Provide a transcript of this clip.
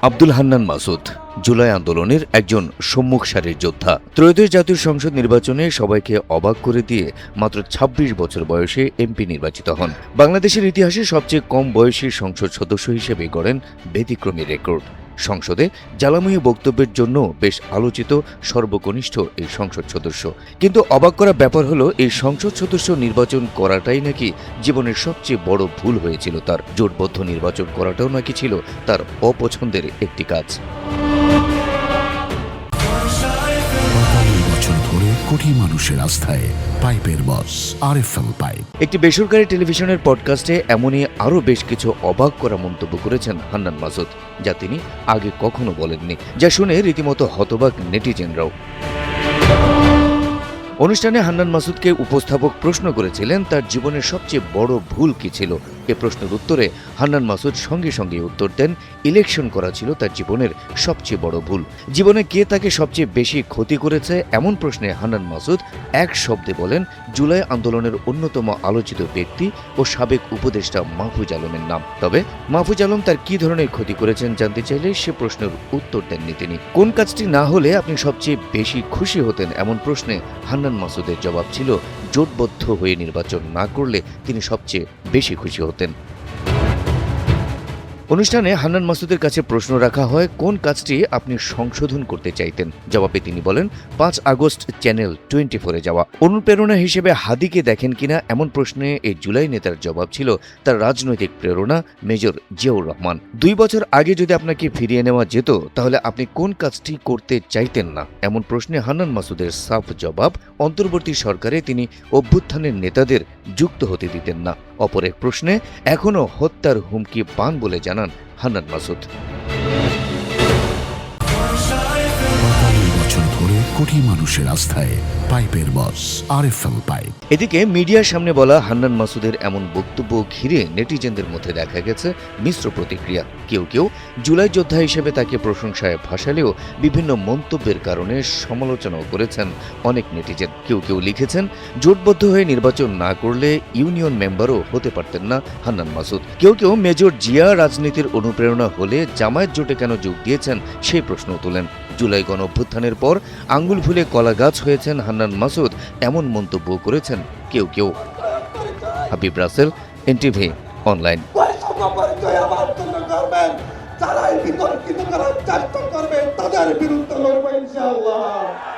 আব্দুল হান্নান মাসুদ জুলাই আন্দোলনের একজন সম্মুখ সারির যোদ্ধা। ত্রয়োদশ জাতীয় সংসদ নির্বাচনে সবাইকে অবাক করে দিয়ে মাত্র ২৬ বছর বয়সে এমপি নির্বাচিত হন। বাংলাদেশের ইতিহাসে সবচেয়ে কম বয়সী সংসদ সদস্য হিসেবে গড়েন ব্যতিক্রমী রেকর্ড। সংসদে জ্বালাময়ী বক্তব্যের জন্য বেশ আলোচিত সর্বকনিষ্ঠ এই সংসদ সদস্য। কিন্তু অবাক করা ব্যাপার হলো, এই সংসদ সদস্য নির্বাচন করাটাই নাকি জীবনের সবচেয়ে বড় ভুল হয়েছিল তার। জোটবদ্ধ নির্বাচন করাটাও নাকি ছিল তার অপছন্দের একটি কাজ। কোটি মানুষের আস্থায় পাইপের বস আরএফএল পাইপ। একটি বেসরকারি টেলিভিশনের পডকাস্টে এমনই আরও বেশ কিছু অবাক করা মন্তব্য করেছেন হান্নান মাসুদ, যা তিনি আগে কখনো বলেননি, যা শুনে রীতিমতো হতবাক নেটিজেনরাও। অনুষ্ঠানে হান্নান মাসুদকে উপস্থাপক প্রশ্ন করেছিলেন তার জীবনের সবচেয়ে বড় ভুল কি ছিল। এ প্রশ্নের উত্তরে হান্নান মাসুদ সঙ্গে সঙ্গে উত্তর দেন, ইলেকশন করা ছিল তার জীবনের সবচেয়ে বড় ভুল। জীবনে কে তাকে সবচেয়ে বেশি ক্ষতি করেছে এমন প্রশ্নে হান্নান মাসুদ এক শব্দে বলেন জুলাই আন্দোলনের অন্যতম আলোচিত ব্যক্তি ও সাবেক উপদেষ্টা মাহফুজ আলমের নাম। তবে মাহফুজ আলম তার কি ধরনের ক্ষতি করেছেন জানতে চাইলে সে প্রশ্নের উত্তর দেননি তিনি। কোন কাজটি না হলে আপনি সবচেয়ে বেশি খুশি হতেন এমন প্রশ্নে হান্নান মাসুদের জবাব ছিল, জোটবদ্ধ হয়ে নির্বাচন না করলে তিনি সবচেয়ে বেশি খুশি হতেন। অনুষ্ঠানে হান্নান মাসুদের কাছে প্রশ্ন রাখা হয় কোন কাজটি আপনি সংশোধন করতে চাইতেন। জবাবে তিনি বলেন ৫ আগস্ট চ্যানেল 24-এ যাওয়া। অনুপ্রেরণা হিসেবে হাদিকে দেখেন কিনা এমন প্রশ্নে এই জুলাই নেতার জবাব ছিল তার রাজনৈতিক প্রেরণা মেজর জিয়াউর রহমান। ২ বছর আগে যদি আপনাকে ফিরিয়ে নেওয়া যেত তাহলে আপনি কোন কাজটি করতে চাইতেন না এমন প্রশ্নে হান্নান মাসুদের সাফ জবাব, অন্তর্বর্তী সরকারে তিনি অভ্যুত্থানের নেতাদের যুক্ত হতে দিতেন না। অপর এক প্রশ্নে এখনও হত্যার হুমকি পান বলে জানান হান্নান মাসুদ। কোটি মানুষের আস্থায় পাইপের বস আরএফএল পাইপ। এদিকে মিডিয়ার সামনে বলা হান্নান মাসুদের এমন বক্তব্য ঘিরে নেটিজেনদের মধ্যে দেখা গেছে মিশ্র প্রতিক্রিয়া। কেউ কেউ জুলাই যোদ্ধা হিসেবে তাকে প্রশংসায় ভাসালেও বিভিন্ন মন্তব্যের কারণে সমালোচনাও করেছেন অনেক নেটিজেন। কেউ কেউ লিখেছেন জোটবদ্ধ হয়ে নির্বাচন না করলে ইউনিয়ন মেম্বারও হতে পারতেন না হান্নান মাসুদ। কেউ কেউ মেজর জিয়া রাজনীতির অনুপ্রেরণা হলে জামায়াত জোটে কেন যোগ দিয়েছেন সেই প্রশ্ন তোলেন। জুলাই গণ অভ্যুত্থানের পর আঙ্গুল ফুলে কলা গাছ হয়েছেন হান্নান মাসুদ এমন মন্তব্য করেছেন কেউ কেউ। Habib Russell, NTV online. যারা বিতর্কিত করার চেষ্টা করবে তাদের বিরুদ্ধে লড়বো ইনশাআল্লাহ।